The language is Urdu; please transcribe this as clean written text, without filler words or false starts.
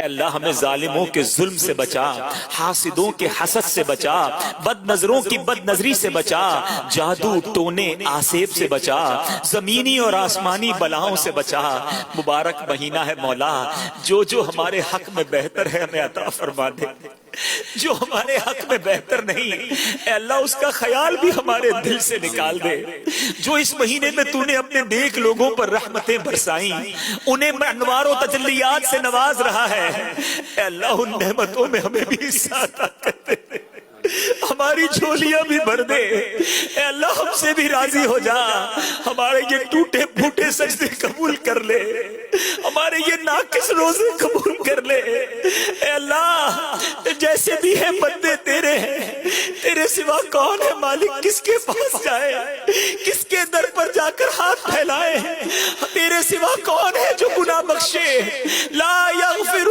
اے اللہ ہمیں ظالموں کے ظلم سے بچا، حاسدوں کے حسد سے بچا، بد نظروں کی بد نظری سے بچا، جادو ٹونے آسیب سے بچا، زمینی اور آسمانی بلاؤں سے بچا۔ مبارک مہینہ ہے مولا، جو جو ہمارے حق میں بہتر ہے ہمیں عطا فرما دے، جو ہمارے حق میں بہتر نہیں اے اللہ اس کا خیال بھی ہمارے دل سے نکال دے۔ جو اس مہینے میں تو نے اپنے نیک لوگوں پر رحمتیں برسائیں، انہیں انوار و تجلیات سے نواز رہا ہے، اے اللہ ان نعمتوں میں ہمیں بھی حصہ عطا کر دے، ہماری جھولیاں بھی بھر دے، اے اللہ ہم سے بھی راضی ہو جا، ہمارے یہ ٹوٹے پھوٹے سجدے قبول کر لے، ہمارے یہ ناقص روزے قبول کر لے، اے اللہ جیسے بھی ہیں بندے تیرے ہیں، تیرے سوا کون ہے مالک، کس کے پاس جائے، کس کے در پر جا کر ہاتھ پھیلائے، تیرے سوا کون ہے جو گناہ بخشے، لا یغفر